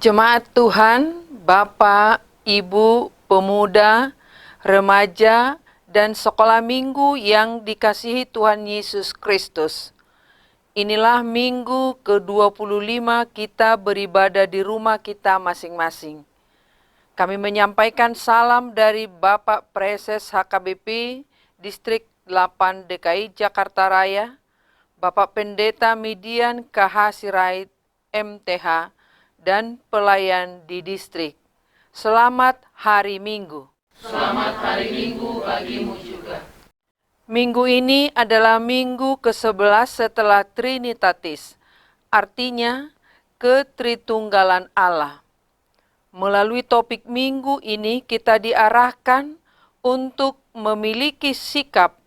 Jemaat Tuhan, Bapak, Ibu, pemuda, remaja, dan sekolah minggu yang dikasihi Tuhan Yesus Kristus. Inilah minggu ke-25 kita beribadah di rumah kita masing-masing. Kami menyampaikan salam dari Bapak Preses HKBP Distrik 8 DKI Jakarta Raya, Bapak Pendeta Midian KH Sirait MTH, dan pelayan di distrik. Selamat hari Minggu. Selamat hari Minggu bagimu juga. Minggu ini adalah minggu ke-11 setelah Trinitatis, artinya ketritunggalan Allah. Melalui topik minggu ini kita diarahkan untuk memiliki sikap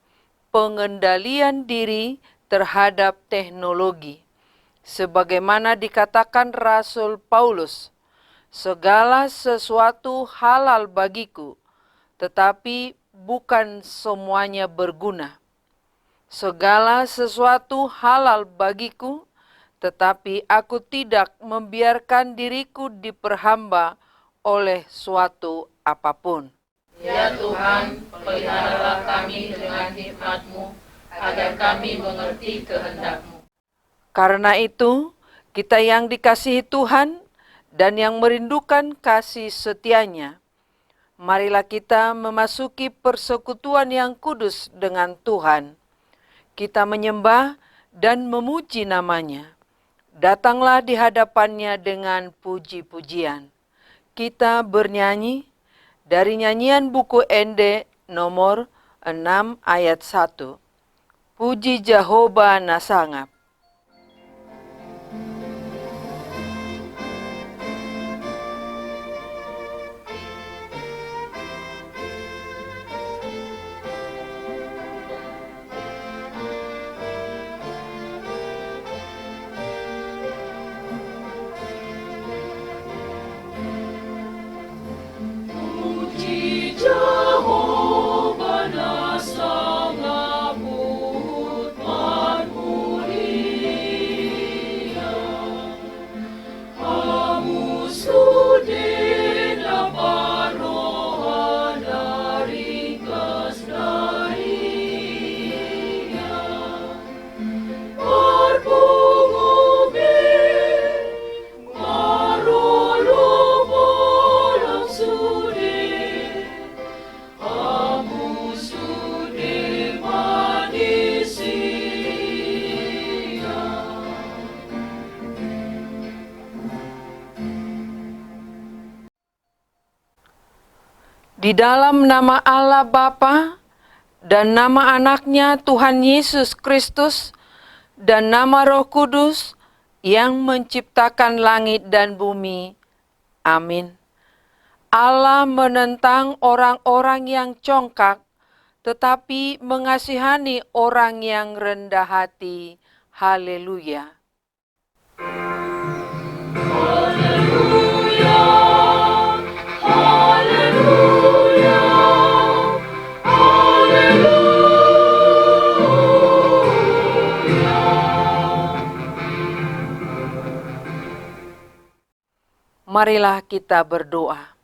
pengendalian diri terhadap teknologi. Sebagaimana dikatakan Rasul Paulus, segala sesuatu halal bagiku, tetapi bukan semuanya berguna. Segala sesuatu halal bagiku, tetapi aku tidak membiarkan diriku diperhamba oleh suatu apapun. Ya Tuhan, peliharalah kami dengan hikmat-Mu, agar kami mengerti kehendak-Mu. Karena itu, kita yang dikasihi Tuhan dan yang merindukan kasih setia-Nya, marilah kita memasuki persekutuan yang kudus dengan Tuhan. Kita menyembah dan memuji nama-Nya. Datanglah di hadapan-Nya dengan puji-pujian. Kita bernyanyi dari nyanyian buku Ende nomor 6 ayat 1. Puji Jehovah Nasangap. Di dalam nama Allah Bapa dan nama Anaknya Tuhan Yesus Kristus dan nama Roh Kudus yang menciptakan langit dan bumi. Amin. Allah menentang orang-orang yang congkak, tetapi mengasihani orang yang rendah hati. Haleluya. Marilah kita berdoa.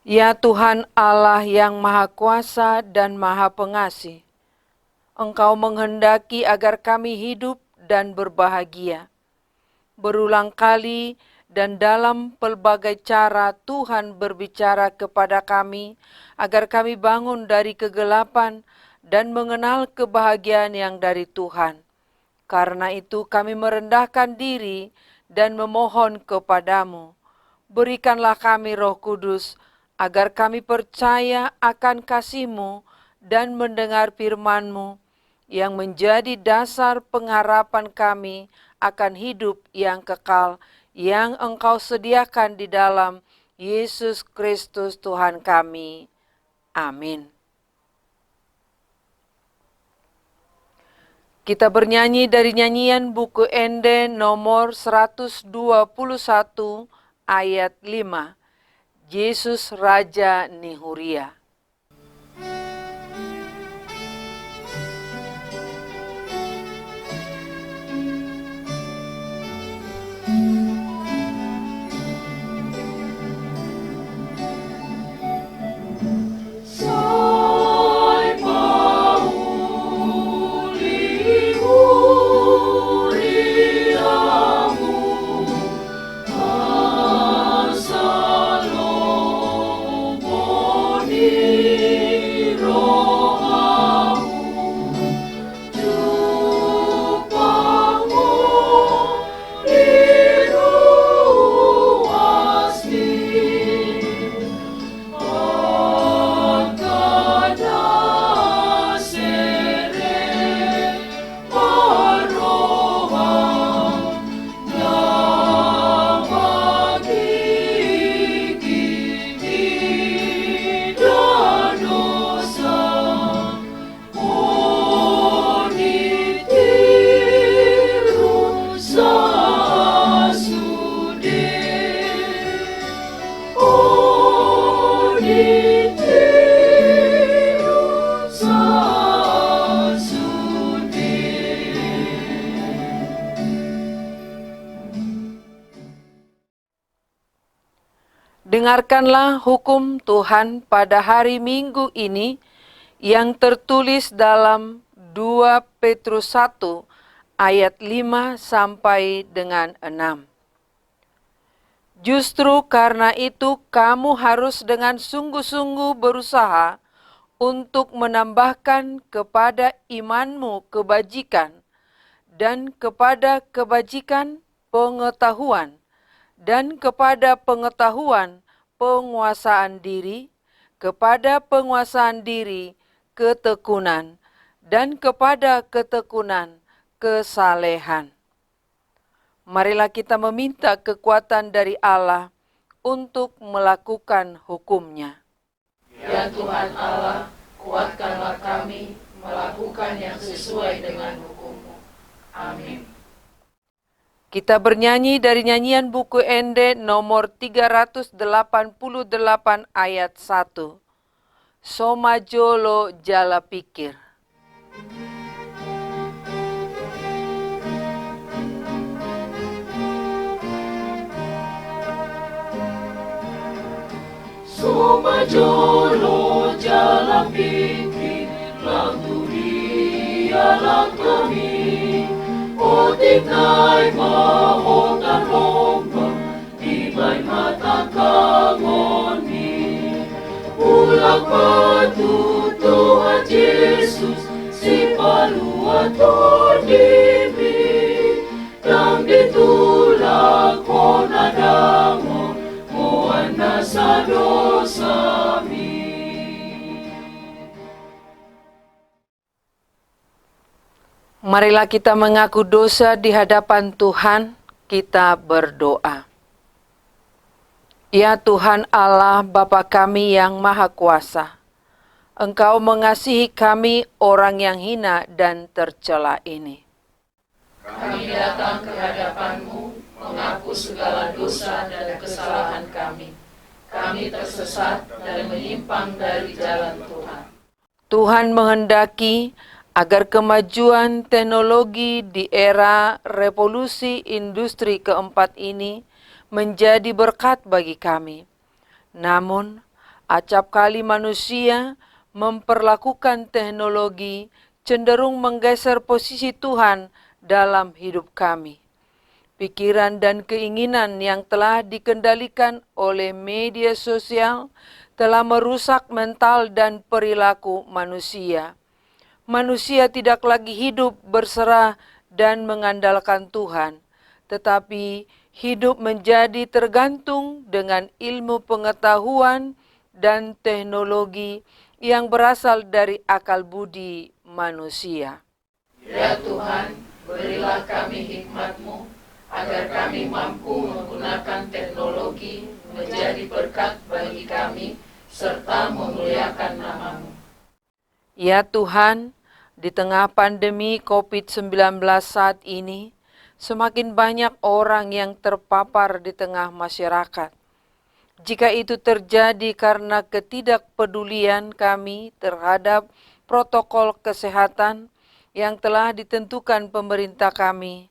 Ya Tuhan Allah yang Maha Kuasa dan Maha Pengasih, Engkau menghendaki agar kami hidup dan berbahagia. Berulang kali dan dalam pelbagai cara Tuhan berbicara kepada kami agar kami bangun dari kegelapan dan mengenal kebahagiaan yang dari Tuhan. Karena itu kami merendahkan diri dan memohon kepadamu, berikanlah kami Roh Kudus, agar kami percaya akan kasih-Mu dan mendengar firman-Mu, yang menjadi dasar pengharapan kami akan hidup yang kekal, yang Engkau sediakan di dalam Yesus Kristus Tuhan kami. Amin. Kita bernyanyi dari nyanyian buku Ende nomor 121 ayat 5. Yesus Raja Nihuria. Dengarkanlah hukum Tuhan pada hari Minggu ini yang tertulis dalam 2 Petrus 1 ayat 5 sampai dengan 6. Justru karena itu kamu harus dengan sungguh-sungguh berusaha untuk menambahkan kepada imanmu kebajikan, dan kepada kebajikan pengetahuan, dan kepada pengetahuan penguasaan diri, kepada penguasaan diri ketekunan, dan kepada ketekunan kesalehan. Marilah kita meminta kekuatan dari Allah untuk melakukan hukum-Nya. Ya Tuhan Allah, kuatkanlah kami melakukan yang sesuai dengan hukum-Mu. Amin. Kita bernyanyi dari nyanyian buku Ende nomor 388 ayat 1. Soma jolo jala pikir. Soma jolo jala pikir, lagu dialah kami. O tinay mahotan lomba, ibay mata kangoni. Ulang patu Tuhan Yesus, si palua tordimi. Dang ditulak ko nadamo, moana sa dosami. Marilah kita mengaku dosa di hadapan Tuhan, kita berdoa. Ya Tuhan Allah Bapa kami yang Maha Kuasa, Engkau mengasihi kami orang yang hina dan tercela ini. Kami datang ke hadapan-Mu, mengaku segala dosa dan kesalahan kami. Kami tersesat dan menyimpang dari jalan Tuhan. Tuhan menghendaki agar kemajuan teknologi di era revolusi industri keempat ini menjadi berkat bagi kami. Namun, acap kali manusia memperlakukan teknologi cenderung menggeser posisi Tuhan dalam hidup kami. Pikiran dan keinginan yang telah dikendalikan oleh media sosial telah merusak mental dan perilaku manusia. Manusia tidak lagi hidup berserah dan mengandalkan Tuhan, tetapi hidup menjadi tergantung dengan ilmu pengetahuan dan teknologi yang berasal dari akal budi manusia. Ya Tuhan, berilah kami hikmat-Mu, agar kami mampu menggunakan teknologi menjadi berkat bagi kami, serta memuliakan nama-Mu. Ya Tuhan, di tengah pandemi COVID-19 saat ini, semakin banyak orang yang terpapar di tengah masyarakat. Jika itu terjadi karena ketidakpedulian kami terhadap protokol kesehatan yang telah ditentukan pemerintah kami,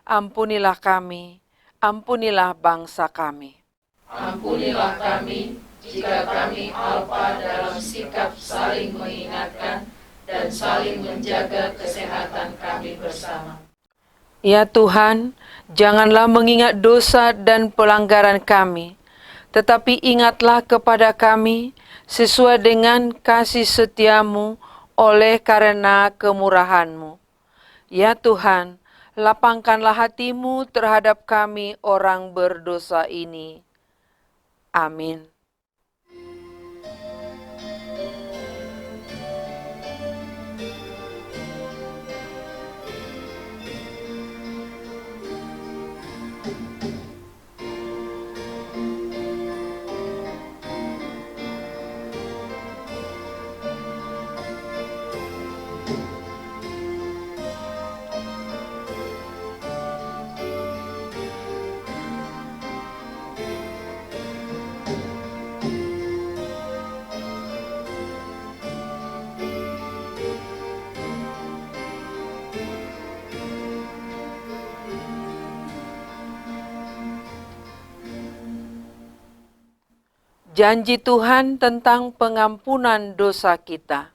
ampunilah kami, ampunilah bangsa kami. Ampunilah kami jika kami alpa dalam sikap saling mengingatkan dan saling menjaga kesehatan kami bersama. Ya Tuhan, janganlah mengingat dosa dan pelanggaran kami, tetapi ingatlah kepada kami sesuai dengan kasih setia-Mu oleh karena kemurahan-Mu. Ya Tuhan, lapangkanlah hati-Mu terhadap kami orang berdosa ini. Amin. janji Tuhan tentang pengampunan dosa kita.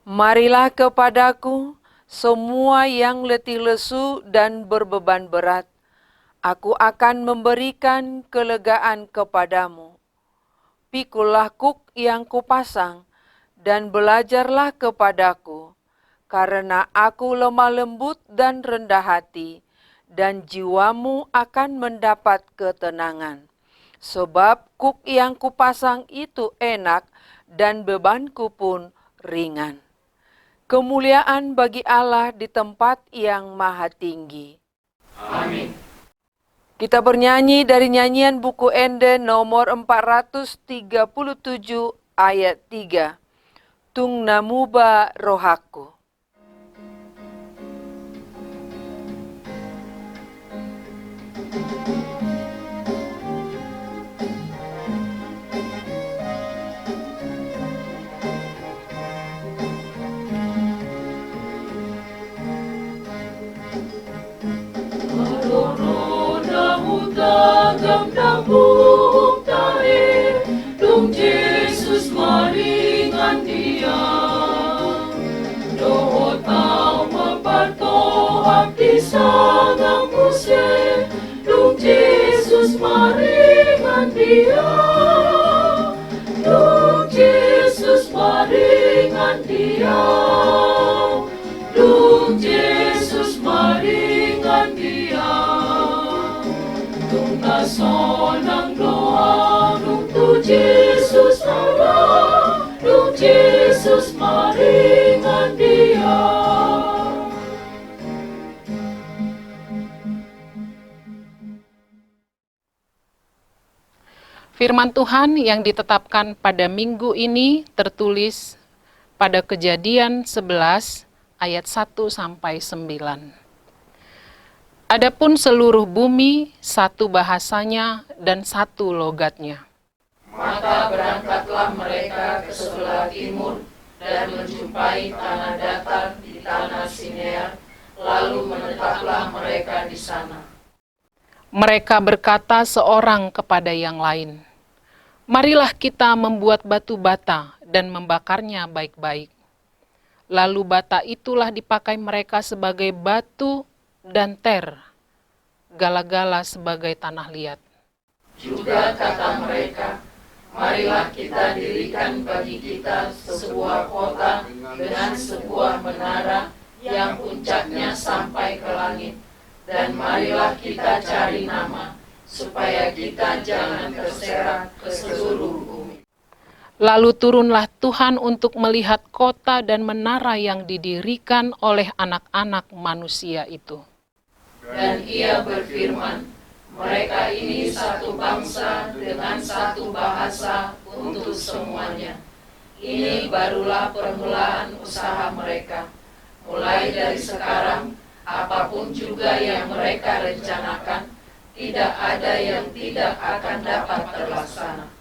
Marilah kepadaku semua yang letih lesu dan berbeban berat, aku akan memberikan kelegaan kepadamu. Pikulah kuk yang kupasang, dan belajarlah kepadaku, karena aku lemah lembut dan rendah hati, dan jiwamu akan mendapat ketenangan. Sebab kuk yang kupasang itu enak, dan bebanku pun ringan. Kemuliaan bagi Allah di tempat yang maha tinggi. Amin. Kita bernyanyi dari nyanyian buku Ende nomor 437 ayat 3. Tung namuba rohaku. Gam dang buhuk tae, dung Jesus maringan dia. Doho tau mapatohak di sangang musye, dung Jesus maringan dia. Dung Jesus maringan dia. Dung Jesus maringan dia. Sonang doa, dung tu Jesus Allah, dung Jesus maringan dia. Firman Tuhan yang ditetapkan pada minggu ini tertulis pada Kejadian 11 ayat 1-9. Adapun seluruh bumi, satu bahasanya dan satu logatnya. Maka berangkatlah mereka ke sebelah timur dan menjumpai tanah datar di tanah Sinear, lalu menetaplah mereka di sana. Mereka berkata seorang kepada yang lain, marilah kita membuat batu bata dan membakarnya baik-baik. Lalu bata itulah dipakai mereka sebagai batu dan ter, gala-gala sebagai tanah liat. Juga kata mereka, marilah kita dirikan bagi kita sebuah kota dengan sebuah menara yang puncaknya sampai ke langit, dan marilah kita cari nama, supaya kita jangan terserak ke seluruh bumi. Lalu turunlah Tuhan untuk melihat kota dan menara yang didirikan oleh anak-anak manusia itu. Dan ia berfirman, mereka ini satu bangsa dengan satu bahasa untuk semuanya. Ini barulah permulaan usaha mereka. Mulai dari sekarang, apapun juga yang mereka rencanakan, tidak ada yang tidak akan dapat terlaksana.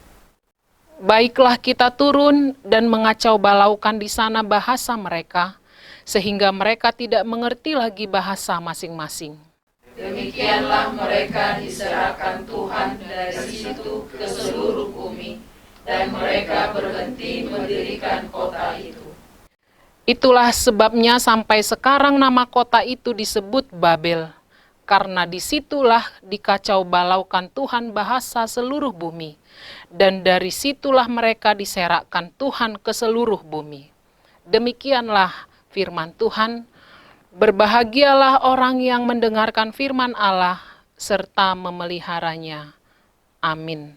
Baiklah kita turun dan mengacau balaukan di sana bahasa mereka, sehingga mereka tidak mengerti lagi bahasa masing-masing. Demikianlah mereka diserahkan Tuhan dari situ ke seluruh bumi, dan mereka berhenti mendirikan kota itu. Itulah sebabnya sampai sekarang nama kota itu disebut Babel, karena disitulah dikacau balaukan Tuhan bahasa seluruh bumi, dan dari situlah mereka diserakkan Tuhan ke seluruh bumi. Demikianlah firman Tuhan. Berbahagialah orang yang mendengarkan firman Allah serta memeliharanya. Amin.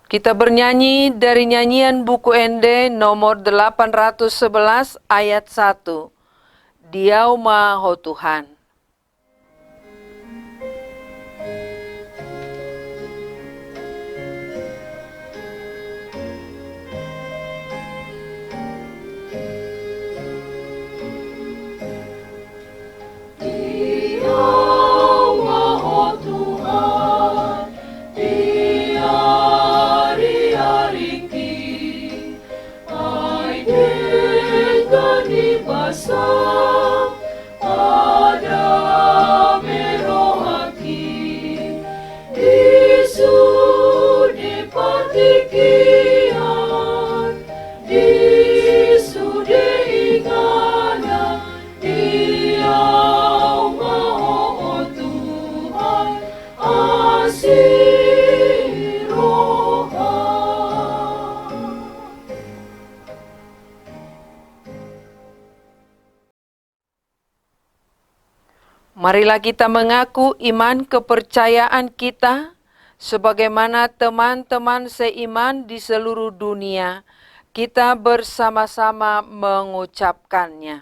Kita bernyanyi dari nyanyian buku Ende nomor 811 ayat 1. Diau Maha Tuhan. Yesus Marilah kita mengaku iman kepercayaan kita sebagaimana teman-teman seiman di seluruh dunia. Kita bersama-sama mengucapkannya.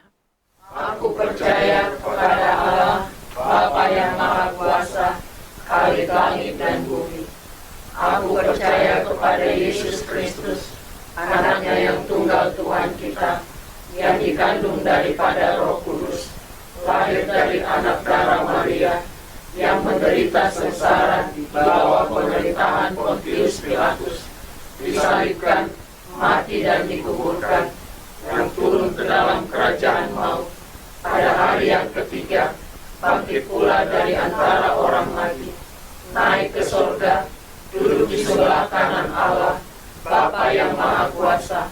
Aku percaya kepada Allah, Bapa yang Maha Kuasa, Khalik langit dan bumi. Aku percaya kepada Yesus Kristus, anaknya yang tunggal Tuhan kita, yang dikandung daripada Roh Kudus, lahir dari anak darah Maria, yang menderita sengsara di bawah pemerintahan Pontius Pilatus, disalibkan, mati dan dikuburkan, yang turun ke dalam kerajaan maut, pada hari yang ketiga, bangkit pula dari antara orang mati, naik ke sorga, duduk di sebelah kanan Allah, Bapa yang Maha Kuasa.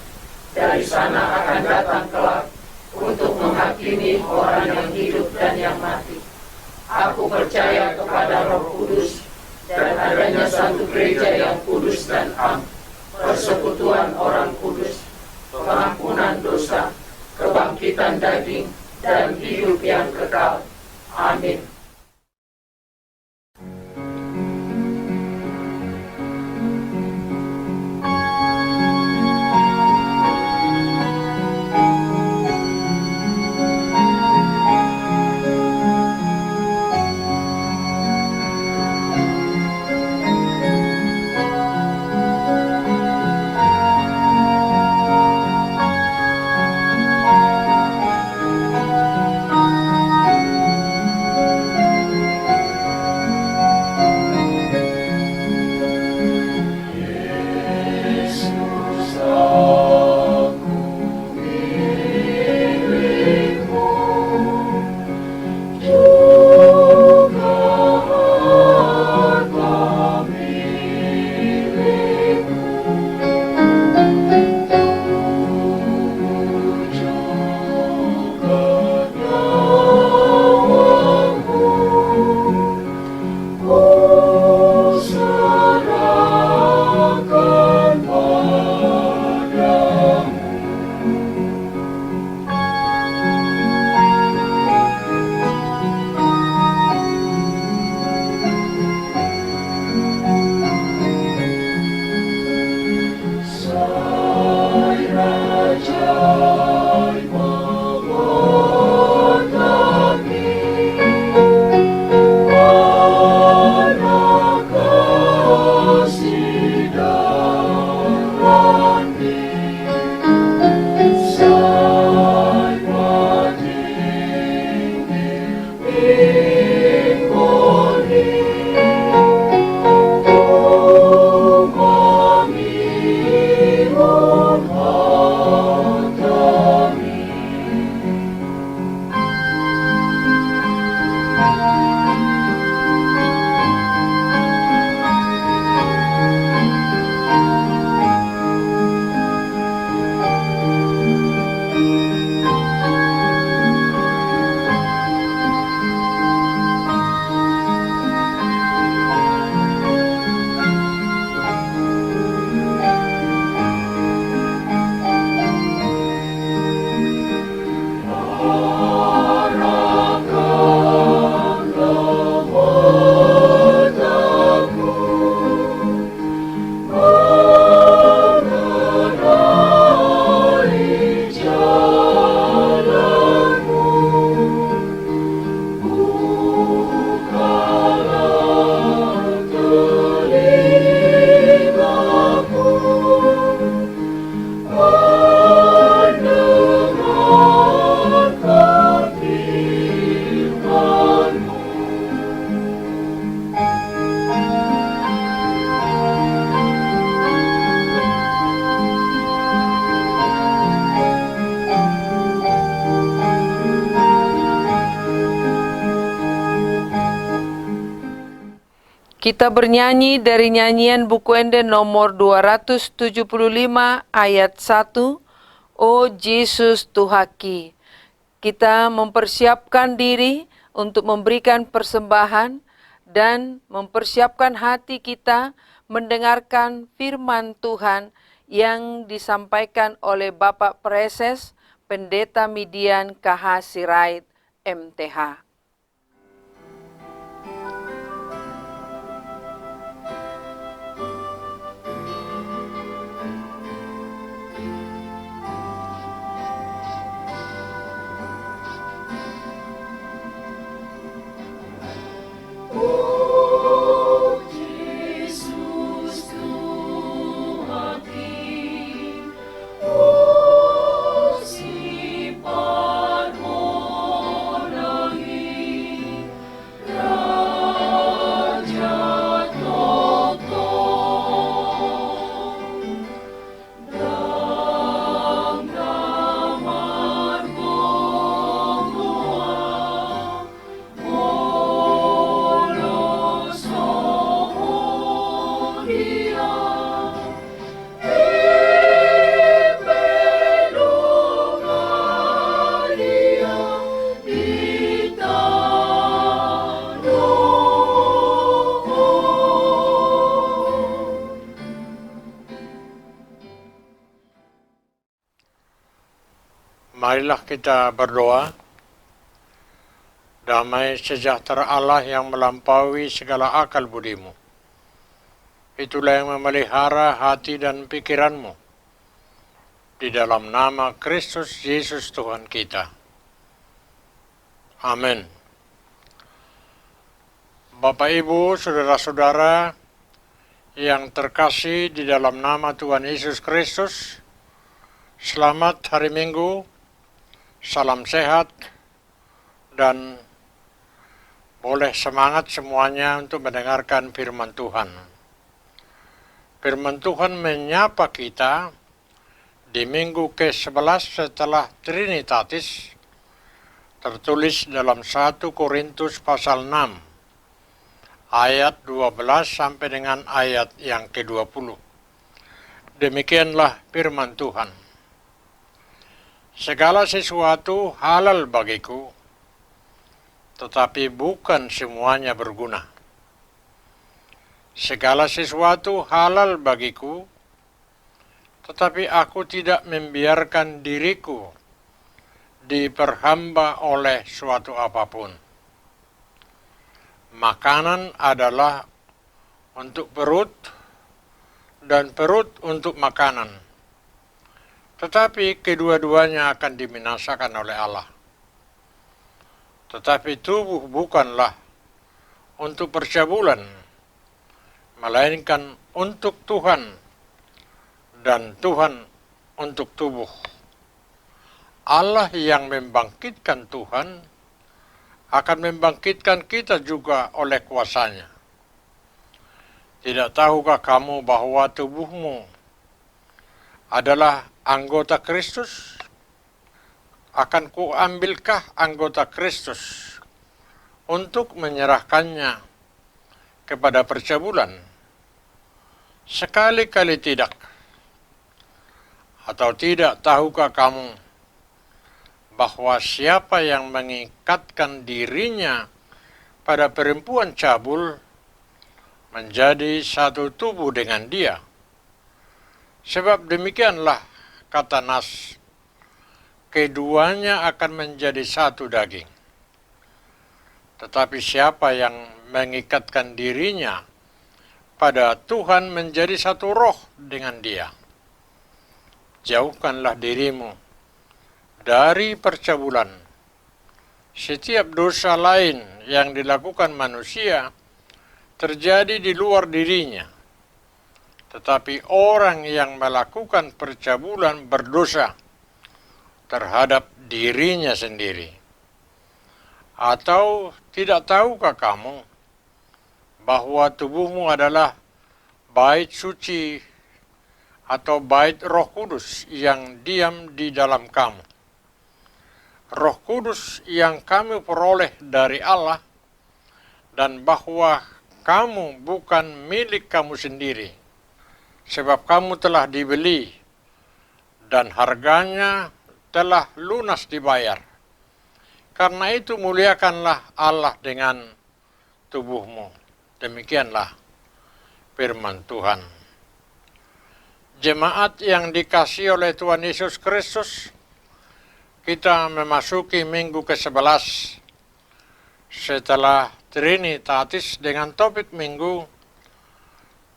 Dari sana akan datang kelak untuk menghakimi orang yang hidup dan yang mati. Aku percaya kepada Roh Kudus dan adanya satu gereja yang kudus dan am, persekutuan orang kudus, pengampunan dosa, kebangkitan daging, dan hidup yang kekal. Amin. Kita bernyanyi dari nyanyian buku Ende nomor 275 ayat 1, O Yesus Tuhaki. Kita mempersiapkan diri untuk memberikan persembahan dan mempersiapkan hati kita mendengarkan firman Tuhan yang disampaikan oleh Bapak Preses Pendeta Midian KH Sirait MTH. Marilah kita berdoa. Damai sejahtera Allah yang melampaui segala akal budimu, itulah yang memelihara hati dan pikiranmu. Di dalam nama Kristus Yesus Tuhan kita. Amin. Bapak, Ibu, saudara-saudara yang terkasih di dalam nama Tuhan Yesus Kristus, selamat hari Minggu, salam sehat, dan boleh semangat semuanya untuk mendengarkan firman Tuhan. Firman Tuhan menyapa kita di minggu ke-11 setelah Trinitatis, tertulis dalam 1 Korintus pasal 6, ayat 12 sampai dengan ayat yang ke-20. Demikianlah firman Tuhan. Segala sesuatu halal bagiku, tetapi bukan semuanya berguna. Segala sesuatu halal bagiku, tetapi aku tidak membiarkan diriku diperhamba oleh suatu apapun. Makanan adalah untuk perut, dan perut untuk makanan. Tetapi kedua-duanya akan dibinasakan oleh Allah. Tetapi tubuh bukanlah untuk percabulan, melainkan untuk Tuhan, dan Tuhan untuk tubuh. Allah yang membangkitkan Tuhan akan membangkitkan kita juga oleh kuasa-Nya. Tidak tahukah kamu bahwa tubuhmu adalah anggota Kristus? Akan kuambilkah anggota Kristus untuk menyerahkannya kepada percabulan? Sekali-kali tidak. Atau tidak tahukah kamu bahwa siapa yang mengikatkan dirinya pada perempuan cabul menjadi satu tubuh dengan dia? Sebab demikianlah kata Nas, keduanya akan menjadi satu daging. Tetapi siapa yang mengikatkan dirinya pada Tuhan menjadi satu roh dengan dia. Jauhkanlah dirimu dari percabulan. Setiap dosa lain yang dilakukan manusia terjadi di luar dirinya. Tetapi orang yang melakukan percabulan berdosa terhadap dirinya sendiri. Atau tidak tahukah kamu bahwa tubuhmu adalah bait suci atau bait Roh Kudus yang diam di dalam kamu? Roh Kudus yang kamu peroleh dari Allah, dan bahwa kamu bukan milik kamu sendiri, sebab kamu telah dibeli dan harganya telah lunas dibayar. Karena itu muliakanlah Allah dengan tubuhmu. Demikianlah firman Tuhan. Jemaat yang dikasihi oleh Tuhan Yesus Kristus, kita memasuki minggu ke-11 setelah Trinitatis dengan topik minggu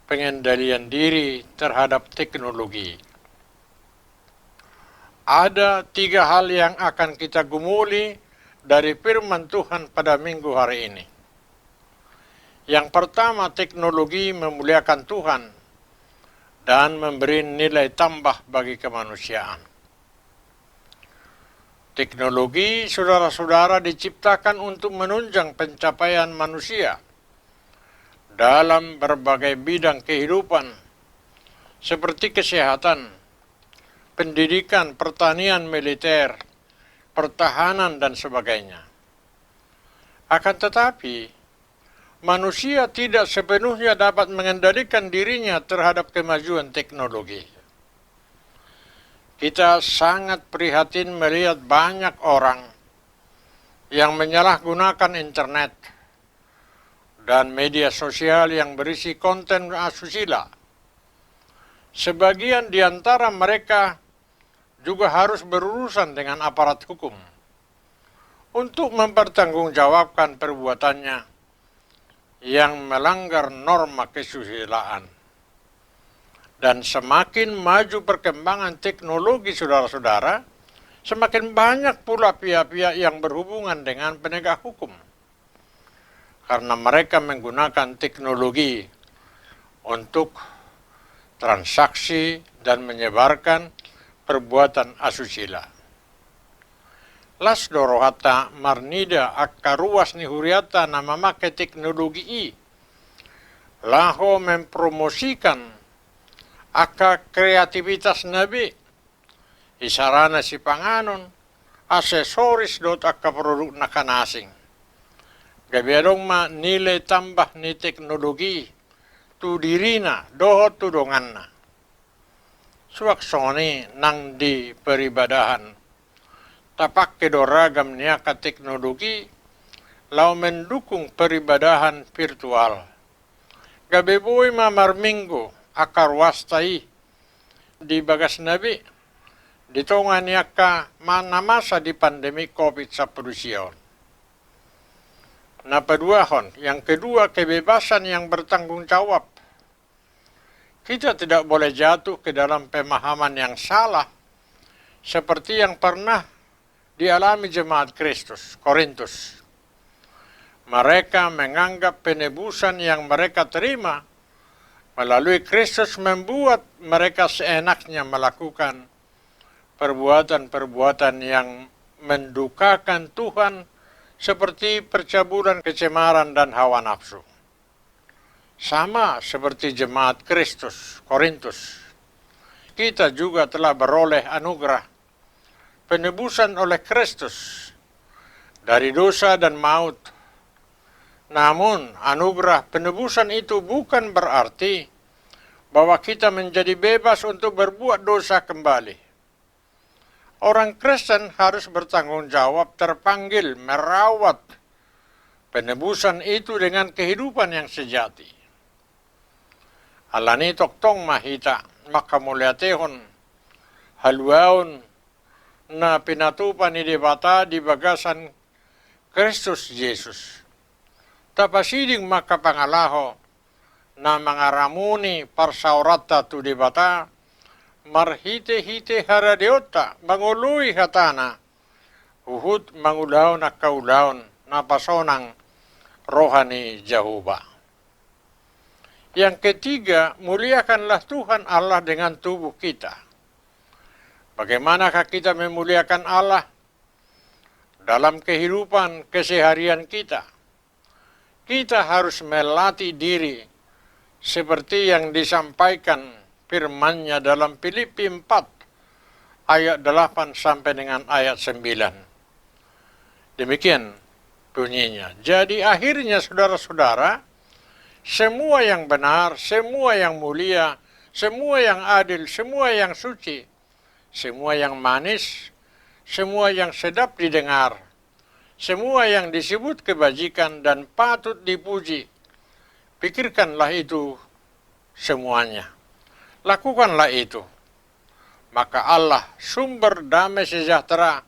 pengendalian diri terhadap teknologi. Ada 3 hal yang akan kita gumuli dari firman Tuhan pada minggu hari ini. Yang pertama, teknologi memuliakan Tuhan dan memberi nilai tambah bagi kemanusiaan. Teknologi, saudara-saudara, diciptakan untuk menunjang pencapaian manusia dalam berbagai bidang kehidupan, seperti kesehatan, pendidikan, pertanian, militer, pertahanan, dan sebagainya. Akan tetapi, manusia tidak sepenuhnya dapat mengendalikan dirinya terhadap kemajuan teknologi. Kita sangat prihatin melihat banyak orang yang menyalahgunakan internet dan media sosial yang berisi konten asusila. Sebagian di antara mereka juga harus berurusan dengan aparat hukum untuk mempertanggungjawabkan perbuatannya yang melanggar norma kesusilaan. Dan semakin maju perkembangan teknologi, saudara-saudara, semakin banyak pula pihak-pihak yang berhubungan dengan penegak hukum. Karena mereka menggunakan teknologi untuk transaksi dan menyebarkan perbuatan asusila. Las dorohata marnida akka ruas ni huriata na memakai teknologi i. Laho mempromosikan aka kreativitas nabi, isarana si panganon, aksesoris dot aka produk nakanasing. Gabiadong ma nilai tambah ni teknologi, tu dirina, dohot tu donganna. Suaksoni nang di peribadahan, tapak kedoragam niaka teknologi, lau mendukung peribadahan virtual. Gabeboy ma marminggo, akar wastai di bagas nabi di tonga niaka mana masa di pandemi COVID-19. Nah, yang kedua kebebasan yang bertanggung jawab. Kita tidak boleh jatuh ke dalam pemahaman yang salah seperti yang pernah dialami jemaat Kristus Korintus. Mereka menganggap penebusan yang mereka terima melalui Kristus membuat mereka seenaknya melakukan perbuatan-perbuatan yang mendukakan Tuhan seperti percabulan, kecemaran, dan hawa nafsu. Sama seperti jemaat Kristus Korintus, kita juga telah beroleh anugerah penebusan oleh Kristus dari dosa dan maut. Namun, anugerah penebusan itu bukan berarti bahwa kita menjadi bebas untuk berbuat dosa kembali. Orang Kristen harus bertanggung jawab terpanggil merawat penebusan itu dengan kehidupan yang sejati. Alani toktong mahita makamuliatehon haluaon na pinatupan ni debata di bagasan Kristus Yesus. Tapasiding makapangalaho na mangaramuni parsaurata tu debata marhite-hite haradeota mangului hatana uhud mangulaon na kaulaon na pasonang rohani Jehovah. Yang ketiga, muliakanlah Tuhan Allah dengan tubuh kita. Bagaimanakah kita memuliakan Allah dalam kehidupan keseharian kita? Kita harus melatih diri seperti yang disampaikan firman-Nya dalam Filipi 4 ayat 8 sampai dengan ayat 9. Demikian bunyinya. Jadi akhirnya saudara-saudara, semua yang benar, semua yang mulia, semua yang adil, semua yang suci, semua yang manis, semua yang sedap didengar, semua yang disebut kebajikan dan patut dipuji, pikirkanlah itu semuanya. Lakukanlah itu. Maka Allah, sumber damai sejahtera,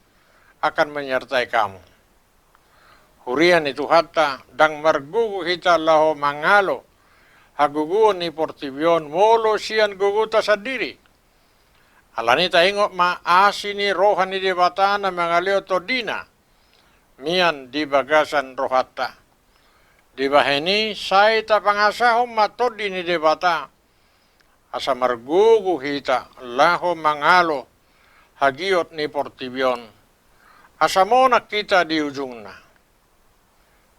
akan menyertai kamu. Hurian itu hatta, dang margugu hita laho mangalo, hagugu ni portibion molo sian guguta sadiri. Alani taingok ma asini rohani debatana mangaleo todina, mian di bagasan rohata. Di baheni sai tapangasahom matod ni debata. Asa margugu hita laho mangalo hagiot ni portibion. Asa monak kita di ujungna.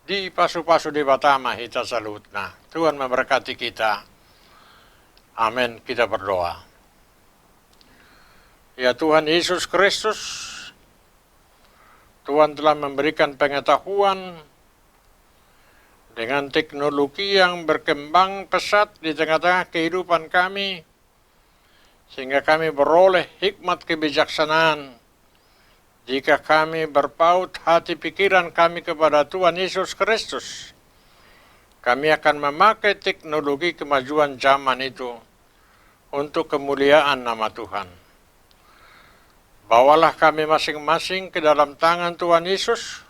Di pasu-pasu debatama hita salutna. Tuhan memberkati kita. Amin. Kita berdoa. Ya Tuhan Yesus Kristus, Tuhan telah memberikan pengetahuan dengan teknologi yang berkembang pesat di tengah-tengah kehidupan kami, sehingga kami beroleh hikmat kebijaksanaan. Jika kami berpaut hati pikiran kami kepada Tuhan Yesus Kristus, kami akan memakai teknologi kemajuan zaman itu untuk kemuliaan nama Tuhan. Bawalah kami masing-masing ke dalam tangan Tuhan Yesus.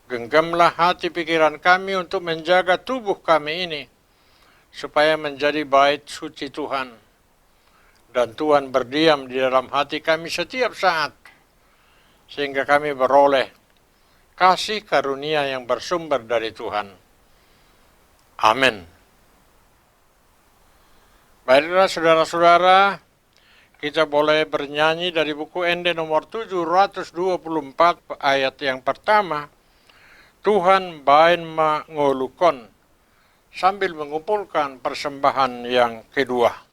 Genggamlah hati pikiran kami untuk menjaga tubuh kami ini, supaya menjadi bait suci Tuhan. Dan Tuhan berdiam di dalam hati kami setiap saat, sehingga kami beroleh kasih karunia yang bersumber dari Tuhan. Amin. Baiklah saudara-saudara, kita boleh bernyanyi dari buku Ende nomor 724 ayat yang pertama, Tuhan bain mangolukon, sambil mengumpulkan persembahan yang kedua.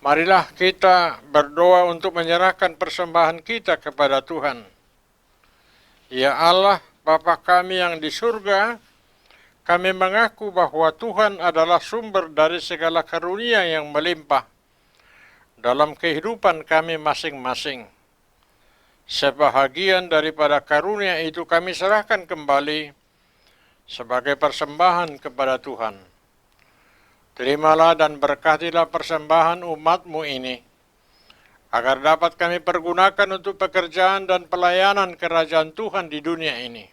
Marilah kita berdoa untuk menyerahkan persembahan kita kepada Tuhan. Ya Allah, Bapa kami yang di surga, kami mengaku bahwa Tuhan adalah sumber dari segala karunia yang melimpah dalam kehidupan kami masing-masing. Sebahagian daripada karunia itu kami serahkan kembali sebagai persembahan kepada Tuhan. Terimalah dan berkatilah persembahan umat-Mu ini, agar dapat kami pergunakan untuk pekerjaan dan pelayanan kerajaan Tuhan di dunia ini.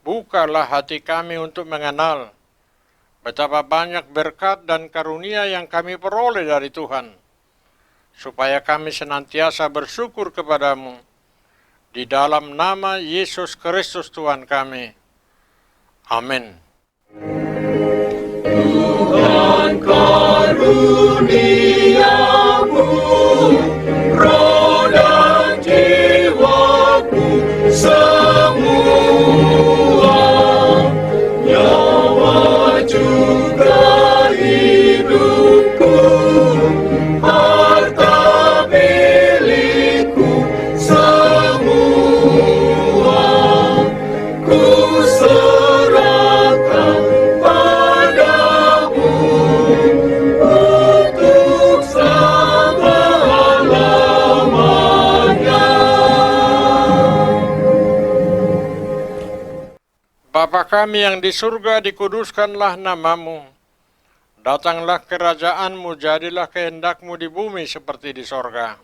Bukalah hati kami untuk mengenal betapa banyak berkat dan karunia yang kami peroleh dari Tuhan, supaya kami senantiasa bersyukur kepadamu, di dalam nama Yesus Kristus Tuhan kami. Amin. Tuhan karuniamu, roh dan jiwaku semua, nyawa juga hidupku, harta milikku semua, ku serahkan padamu untuk selama-lamanya. Bapa kami yang di surga, dikuduskanlah namamu. Datanglah kerajaanmu, jadilah kehendak-Mu di bumi seperti di sorga.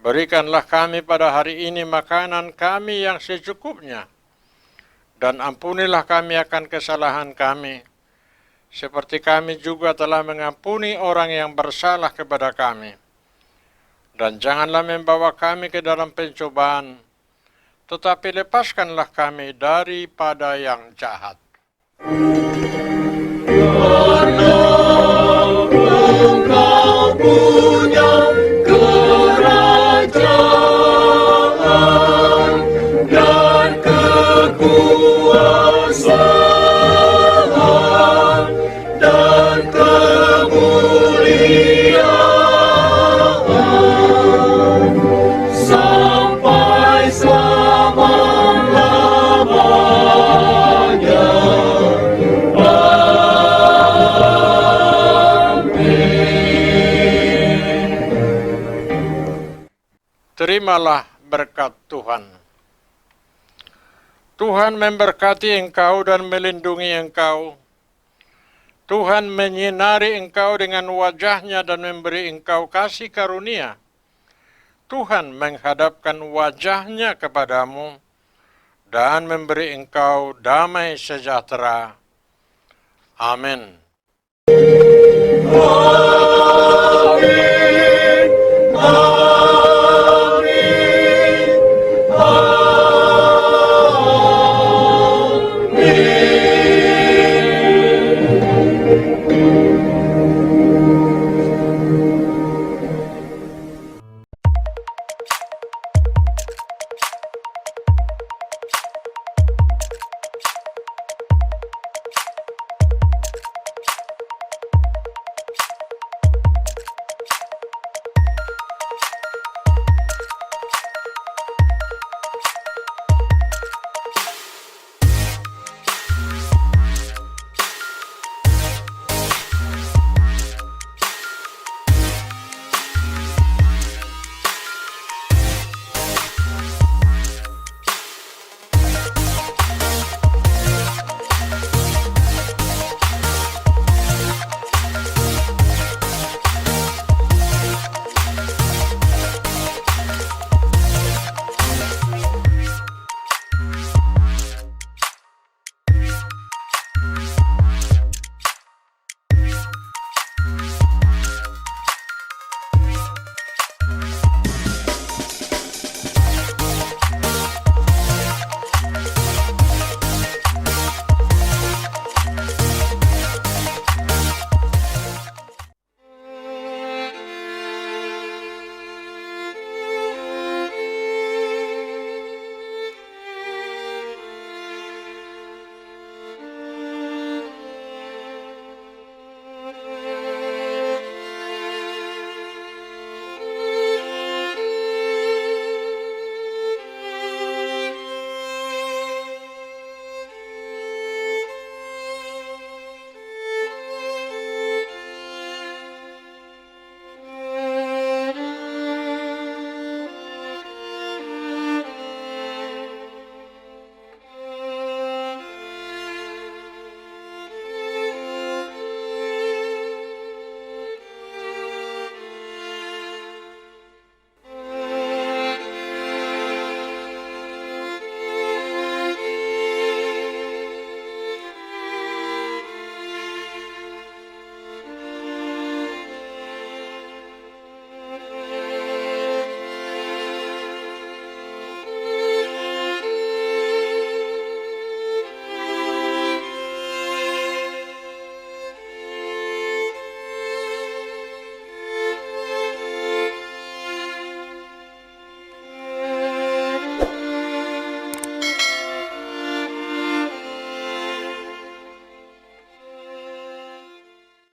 Berikanlah kami pada hari ini makanan kami yang secukupnya, dan ampunilah kami akan kesalahan kami, seperti kami juga telah mengampuni orang yang bersalah kepada kami. Dan janganlah membawa kami ke dalam pencobaan, tetapi lepaskanlah kami daripada yang jahat. Karena Engkau punya kerajaan dan kekuasaan dan kemuliaan sampai selama-lamanya. Terimalah berkat Tuhan. Tuhan memberkati engkau dan melindungi engkau. Tuhan menyinari engkau dengan wajah-Nya dan memberi engkau kasih karunia. Tuhan menghadapkan wajah-Nya kepadamu dan memberi engkau damai sejahtera. Amin.